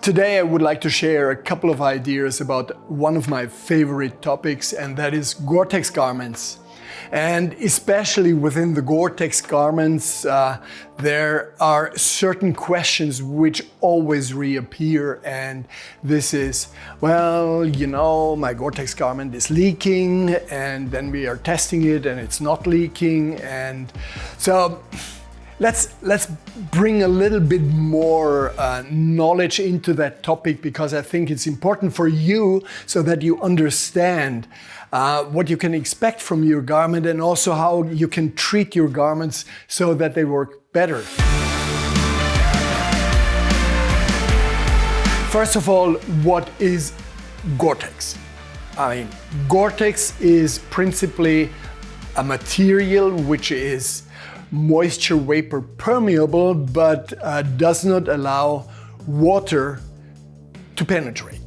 Today I would like to share a couple of ideas about one of my favorite topics, and that is GORE-TEX garments. And especially within the GORE-TEX garments, there are certain questions which always reappear, and this is, well, you know, my GORE-TEX garment is leaking, and then we are testing it and it's not leaking. And so let's bring a little bit more knowledge into that topic, because I think it's important for you so that you understand what you can expect from your garment, and also how you can treat your garments so that they work better. First of all, what is GORE-TEX? I mean, GORE-TEX is principally a material which is moisture vapor permeable, but does not allow water to penetrate.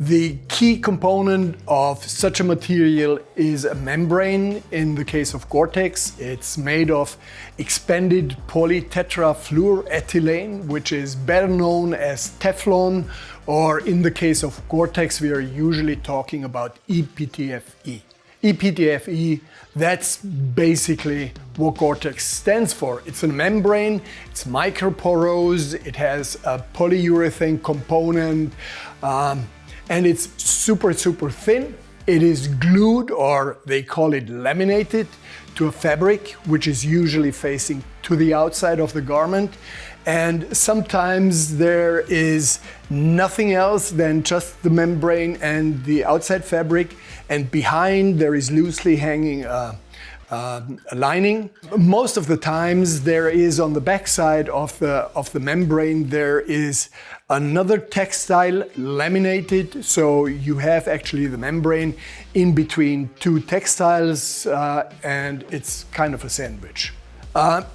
The key component of such a material is a membrane. In the case of GORE-TEX, it's made of expanded polytetrafluoroethylene, which is better known as Teflon, or in the case of GORE-TEX, we are usually talking about epTFE. epTFE, that's basically what GORE-TEX stands for. It's a membrane, it's microporous, it has a polyurethane component, and it's super thin. It is glued, or they call it laminated, to a fabric, which is usually facing to the outside of the garment. And sometimes there is nothing else than just the membrane and the outside fabric, and behind there is loosely hanging a lining. Most of the times there is, on the back side of the membrane, there is another textile laminated, so you have actually the membrane in between two textiles, and it's kind of a sandwich.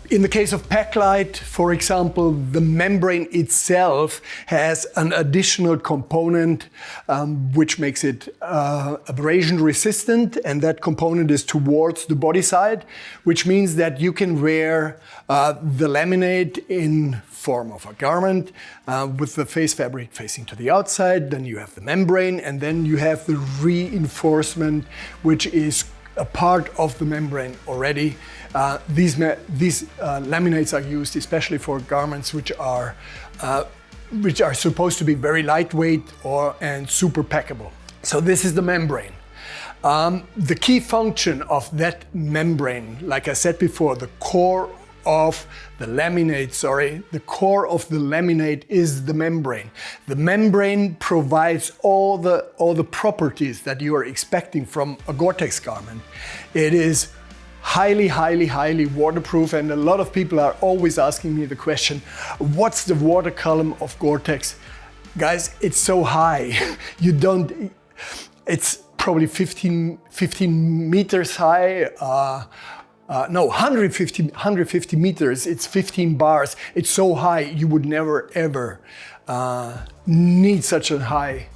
In the case of Paclite, for example, the membrane itself has an additional component which makes it abrasion resistant, and that component is towards the body side, which means that you can wear the laminate in form of a garment with the face fabric facing to the outside, then you have the membrane, and then you have the reinforcement, which is a part of the membrane already. These laminates are used especially for garments which are supposed to be very lightweight and super packable. So this is the membrane. The key function of that membrane, like I said before, the core of the laminate is the membrane. The membrane provides all the properties that you are expecting from a GORE-TEX garment. It is highly waterproof, and a lot of people are always asking me the question, what's the water column of GORE-TEX? Guys, it's so high. It's probably 15 meters high. No, 150 meters, it's 15 bars. It's so high, you would never ever need such a high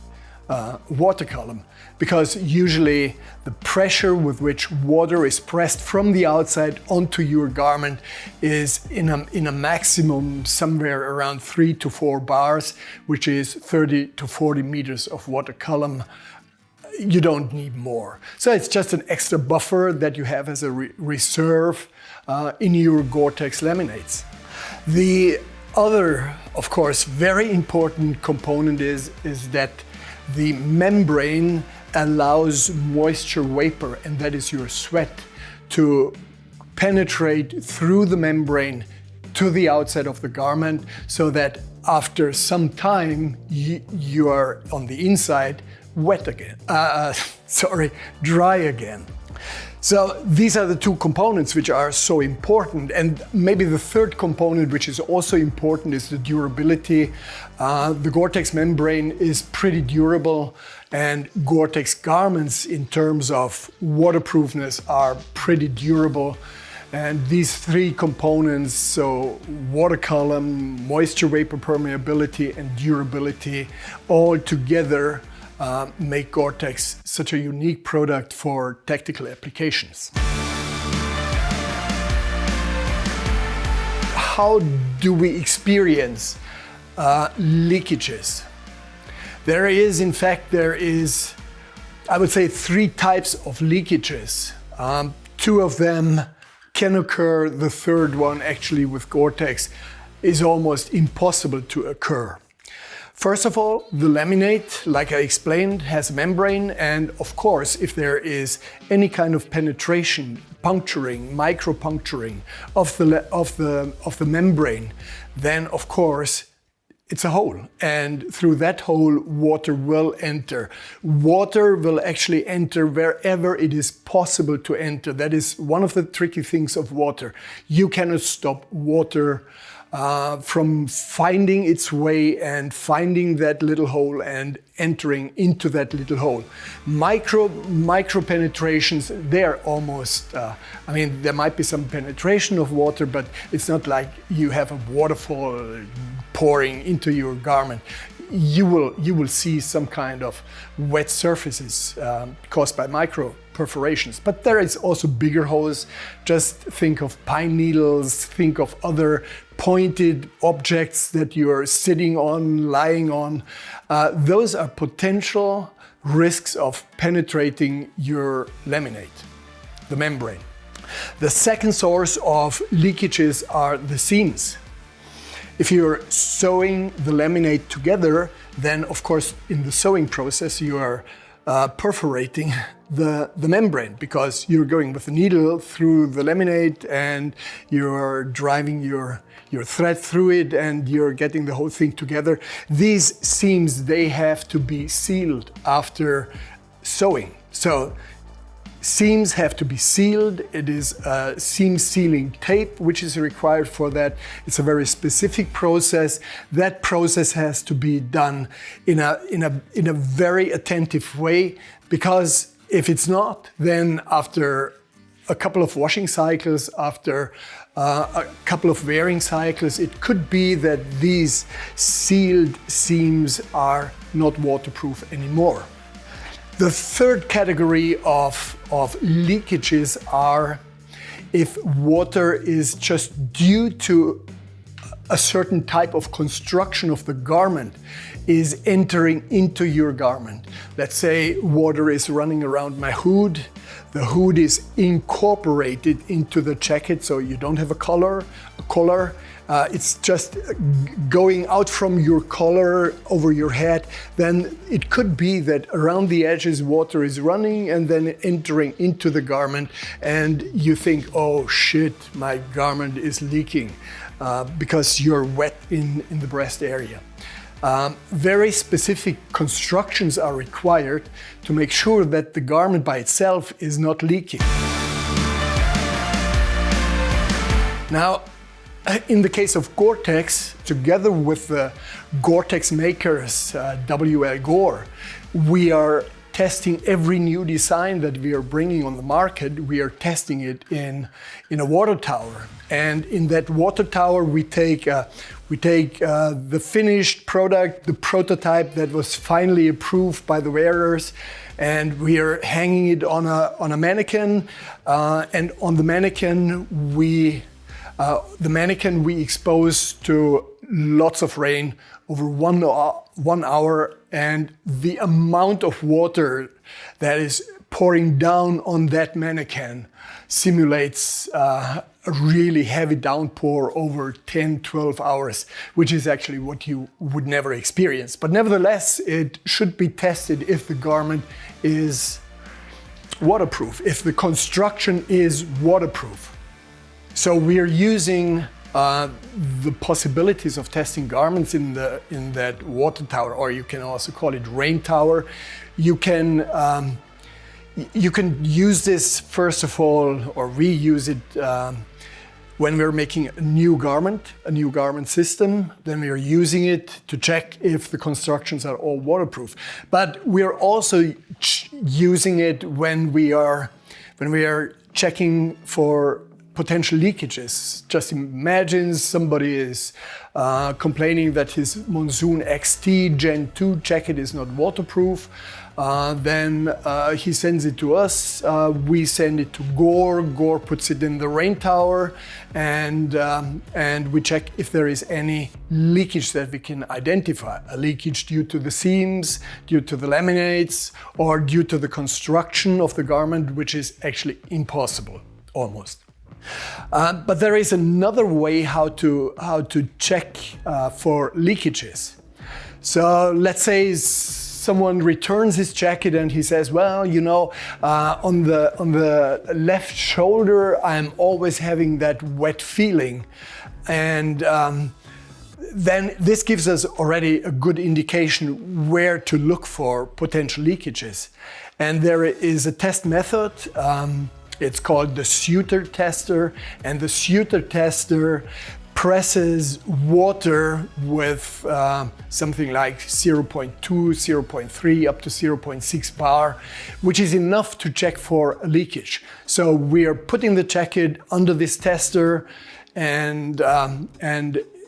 water column, because usually the pressure with which water is pressed from the outside onto your garment is in a maximum somewhere around 3 to 4 bars, which is 30 to 40 meters of water column. You don't need more. So it's just an extra buffer that you have as a reserve in your GORE-TEX laminates. The other, of course, very important component is that the membrane allows moisture vapor, and that is your sweat, to penetrate through the membrane to the outside of the garment, so that after some time you are on the inside wet again, dry again. So these are the two components which are so important. And maybe the third component, which is also important, is the durability. The GORE-TEX membrane is pretty durable, and GORE-TEX garments in terms of waterproofness are pretty durable. And these three components, so water column, moisture vapor permeability, and durability, all together make GORE-TEX such a unique product for tactical applications. How do we experience leakages. There is, I would say, 3 types of leakages. 2 of them can occur. The third one, actually, with GORE-TEX, is almost impossible to occur. First of all, the laminate, like I explained, has a membrane, and of course, if there is any kind of penetration, puncturing, micro-puncturing of the membrane, then of course it's a hole, and through that hole water will enter. Water will actually enter wherever it is possible to enter. That is one of the tricky things of water. You cannot stop water from finding its way and finding that little hole and entering into that little hole. Micro penetrations, they're almost, I mean, there might be some penetration of water, but it's not like you have a waterfall pouring into your garment. You will see some kind of wet surfaces caused by micro perforations. But there is also bigger holes. Just think of pine needles, think of other pointed objects that you're sitting on, lying on. Those are potential risks of penetrating your laminate, the membrane. The second source of leakages are the seams. If you're sewing the laminate together, then of course in the sewing process you are perforating the membrane, because you're going with the needle through the laminate and you're driving your thread through it and you're getting the whole thing together. These seams, they have to be sealed after sewing. So seams have to be sealed. It is a seam sealing tape which is required for that. It's a very specific process. That process has to be done in a very attentive way, because if it's not, then after a couple of washing cycles, after a couple of wearing cycles, it could be that these sealed seams are not waterproof anymore. The third category of leakages are if water is just due to a certain type of construction of the garment is entering into your garment. Let's say water is running around my hood. The hood is incorporated into the jacket, so you don't have a collar. It's just going out from your collar over your head. Then it could be that around the edges water is running and then entering into the garment, and you think, oh shit, my garment is leaking, because you're wet in the breast area. Very specific constructions are required to make sure that the garment by itself is not leaking. Now, in the case of GORE-TEX, together with the GORE-TEX makers, 𝗺 Gore, we are testing every new design that we are bringing on the market. We are testing it in a water tower. And in that water tower, we take the finished product, the prototype that was finally approved by the wearers, and we are hanging it on a mannequin. And on the mannequin, we expose to lots of rain over 1 hour, and the amount of water that is pouring down on that mannequin simulates a really heavy downpour over 10-12 hours, which is actually what you would never experience. But nevertheless, it should be tested if the garment is waterproof, if the construction is waterproof. So we are using the possibilities of testing garments in that water tower, or you can also call it rain tower. You can use this first of all, or reuse it when we're making a new garment system. Then we are using it to check if the constructions are all waterproof. But we are also using it when we are checking for potential leakages. Just imagine somebody is complaining that his Monsoon XT Gen 2 jacket is not waterproof. Then he sends it to us, we send it to GORE, GORE puts it in the rain tower, and we check if there is any leakage that we can identify. A leakage due to the seams, due to the laminates, or due to the construction of the garment, which is actually impossible, almost. But there is another way how to check for leakages. So let's say someone returns his jacket and he says, well, you know, on the left shoulder, I'm always having that wet feeling. And then this gives us already a good indication where to look for potential leakages. And there is a test method. It's called the Suture tester, and the Suture tester presses water with something like 0.2, 0.3 up to 0.6 bar, which is enough to check for a leakage. So we are putting the jacket under this tester, and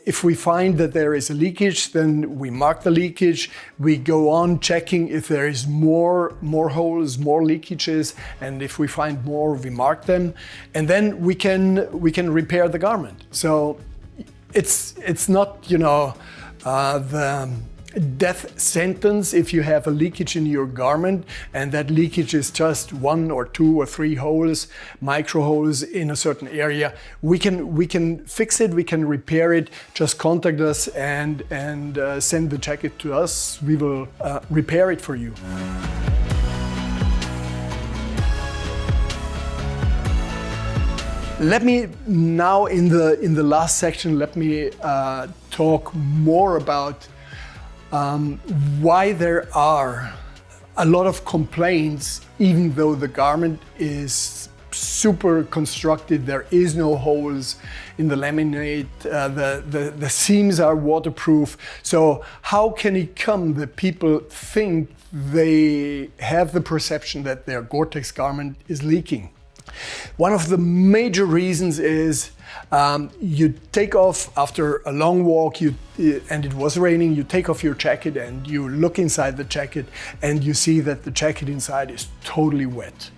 if we find that there is a leakage, then we mark the leakage. We go on checking if there is more holes, more leakages, and if we find more, we mark them, and then we can repair the garment. So it's not, you know, the death sentence if you have a leakage in your garment and that leakage is just 1 or 2 or 3 holes, micro holes in a certain area. We can fix it, we can repair it. Just contact us and send the jacket to us. We will repair it for you. Let me now, in the last section, let me talk more about why there are a lot of complaints, even though the garment is super constructed, there is no holes in the laminate, the seams are waterproof. So how can it come that people think they have the perception that their GORE-TEX garment is leaking? One of the major reasons is you take off after a long walk, and it was raining, you take off your jacket and you look inside the jacket and you see that the jacket inside is totally wet.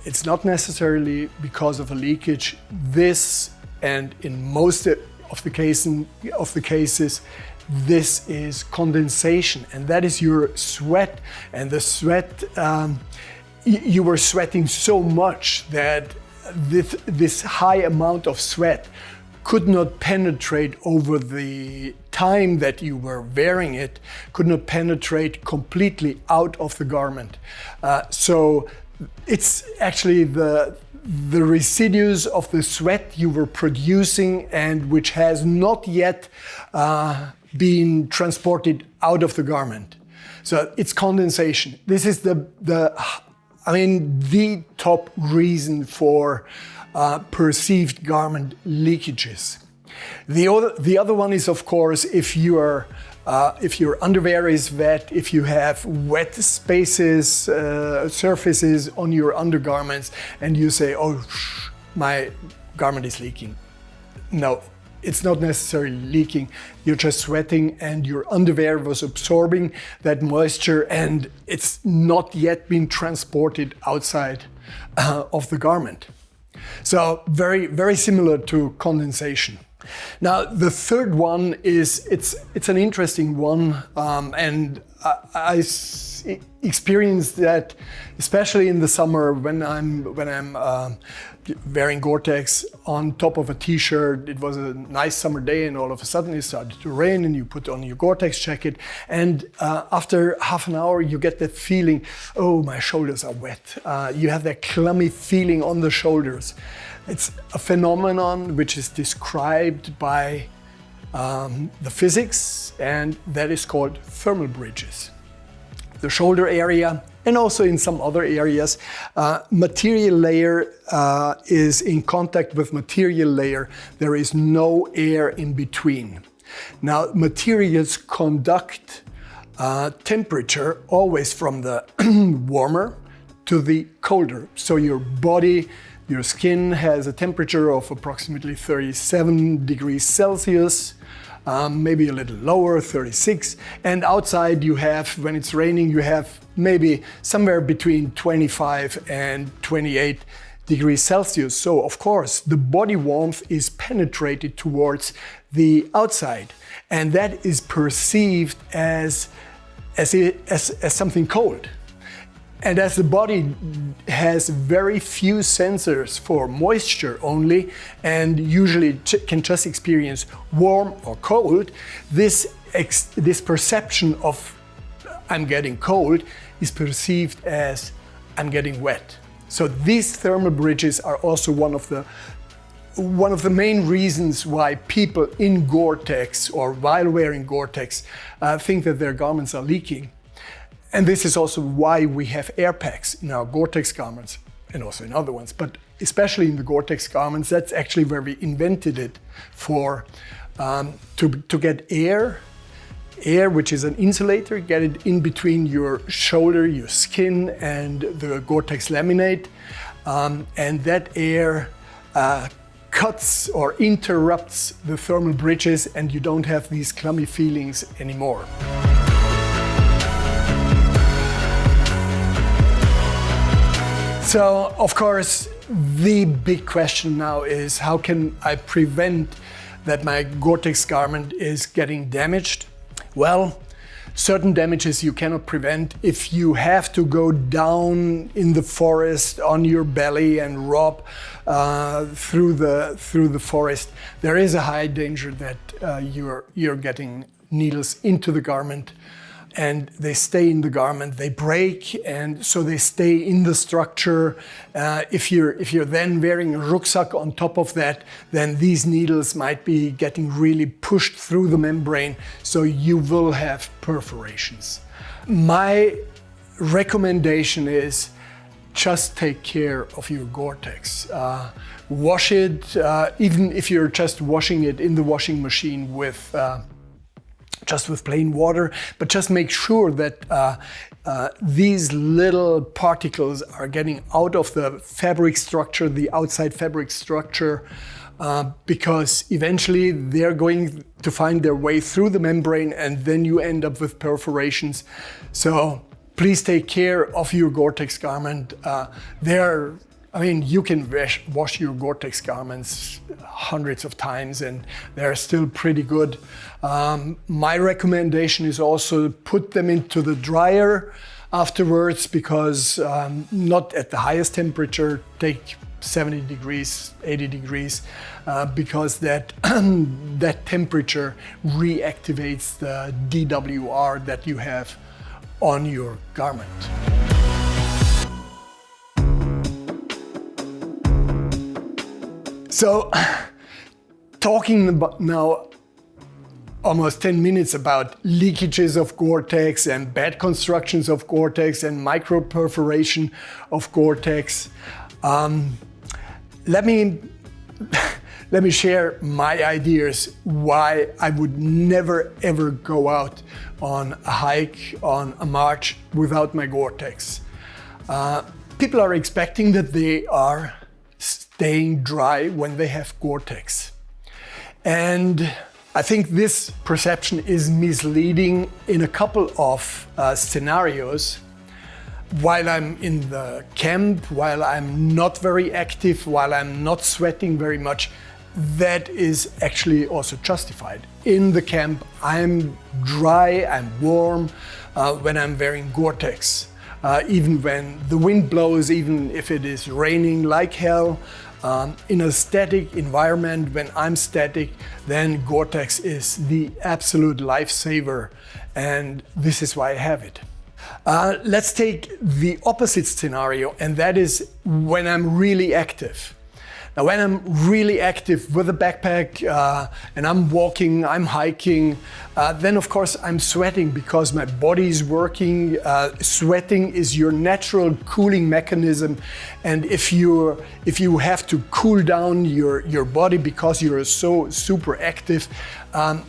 It's not necessarily because of a leakage. This, and in most of the cases, this is condensation, and that is your sweat, and the sweat, you were sweating so much that this high amount of sweat could not penetrate over the time that you were wearing it, could not penetrate completely out of the garment. So it's actually the residues of the sweat you were producing and which has not yet been transported out of the garment. So it's condensation. This is the top reason for perceived garment leakages. The other one is, of course, if your underwear is wet, if you have wet spaces, surfaces on your undergarments, and you say, "Oh, my garment is leaking." No, it's not necessarily leaking. You're just sweating, and your underwear was absorbing that moisture, and it's not yet been transported outside of the garment. So very, very similar to condensation. Now, the third one is, it's an interesting one, and I experienced that especially in the summer when I'm wearing GORE-TEX on top of a t-shirt. It was a nice summer day and all of a sudden it started to rain and you put on your GORE-TEX jacket, and after half an hour you get that feeling, oh, my shoulders are wet. You have that clammy feeling on the shoulders. It's a phenomenon which is described by the physics, and that is called thermal bridges. The shoulder area, and also in some other areas, material layer is in contact with material layer. There is no air in between. Now, materials conduct temperature always from the warmer to the colder. So your body Your skin has a temperature of approximately 37 degrees Celsius, maybe a little lower, 36. And outside you have, when it's raining, you have maybe somewhere between 25 and 28 degrees Celsius. So of course, the body warmth is penetrated towards the outside, and that is perceived as something cold. And as the body has very few sensors for moisture only, and usually can just experience warm or cold, this perception of I'm getting cold is perceived as I'm getting wet. So these thermal bridges are also one of the main reasons why people in GORE-TEX or while wearing GORE-TEX think that their garments are leaking. And this is also why we have air packs in our GORE-TEX garments, and also in other ones, but especially in the GORE-TEX garments. That's actually where we invented it for, to get air, which is an insulator, get it in between your shoulder, your skin, and the GORE-TEX laminate. And that air cuts or interrupts the thermal bridges, and you don't have these clammy feelings anymore. So, of course, the big question now is, how can I prevent that my GORE-TEX garment is getting damaged? Well, certain damages you cannot prevent. If you have to go down in the forest on your belly and rob through the forest, there is a high danger that you're getting needles into the garment, and they stay in the garment, they break, and so they stay in the structure. If you're then wearing a rucksack on top of that, then these needles might be getting really pushed through the membrane, so you will have perforations. My recommendation is just take care of your GORE-TEX. Wash it, even if you're just washing it in the washing machine with plain water, but just make sure that these little particles are getting out of the fabric structure, the outside fabric structure, because eventually they're going to find their way through the membrane, and then you end up with perforations. So please take care of your GORE-TEX garment. You can wash your GORE-TEX garments hundreds of times and they're still pretty good. My recommendation is also put them into the dryer afterwards, because not at the highest temperature, take 70 degrees, 80 degrees, because that temperature reactivates the DWR that you have on your garment. So, talking about now almost 10 minutes about leakages of GORE-TEX and bad constructions of GORE-TEX and micro perforation of GORE-TEX, let me share my ideas why I would never ever go out on a hike, on a march without my GORE-TEX. People are expecting that they are staying dry when they have GORE-TEX. And I think this perception is misleading in a couple of scenarios. While I'm in the camp, while I'm not very active, while I'm not sweating very much, that is actually also justified. In the camp, I'm dry, I'm warm when I'm wearing GORE-TEX. Even when the wind blows, even if it is raining like hell, in a static environment, when I'm static, then GORE-TEX is the absolute lifesaver, and this is why I have it. Let's take the opposite scenario, and that is when I'm really active. Now, when I'm really active with a backpack and I'm walking, I'm hiking, then of course I'm sweating because my body is working. Sweating is your natural cooling mechanism, and if you have to cool down your body because you're so super active,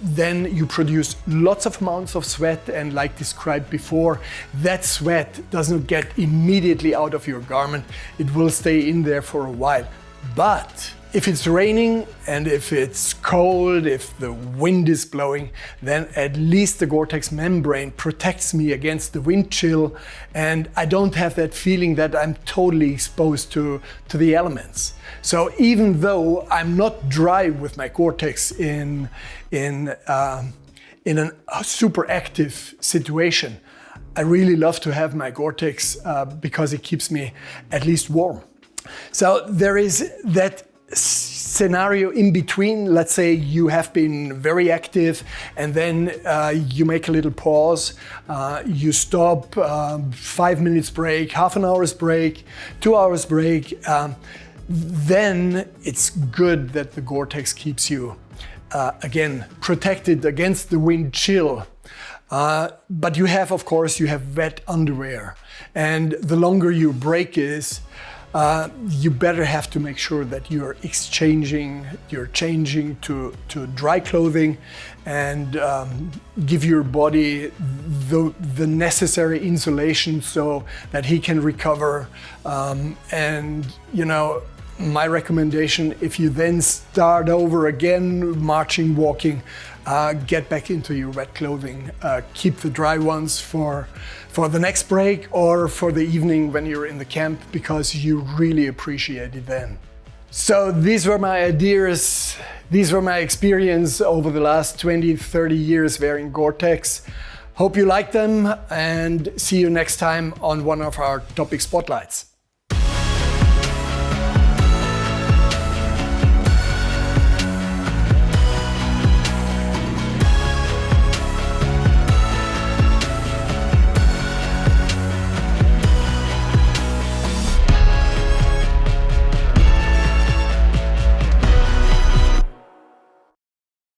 then you produce lots of amounts of sweat, and like described before, that sweat doesn't get immediately out of your garment. It will stay in there for a while. But if it's raining and if it's cold, if the wind is blowing, then at least the GORE-TEX membrane protects me against the wind chill, and I don't have that feeling that I'm totally exposed to the elements. So even though I'm not dry with my GORE-TEX in a super active situation, I really love to have my GORE-TEX because it keeps me at least warm. So there is that scenario in between. Let's say you have been very active and then you make a little pause, you stop, 5 minutes break, half an hour's break, 2 hours break. Then it's good that the GORE-TEX keeps you again protected against the wind chill. But you have, of course, you have wet underwear, and the longer your break is, you better have to make sure that you're changing to dry clothing and give your body the necessary insulation so that he can recover. And you know, my recommendation, if you then start over again, marching, walking, get back into your wet clothing. Keep the dry ones for the next break or for the evening when you're in the camp, because you really appreciate it then. So these were my ideas, these were my experience over the last 20-30 years wearing GORE-TEX. Hope you like them, and see you next time on one of our topic spotlights.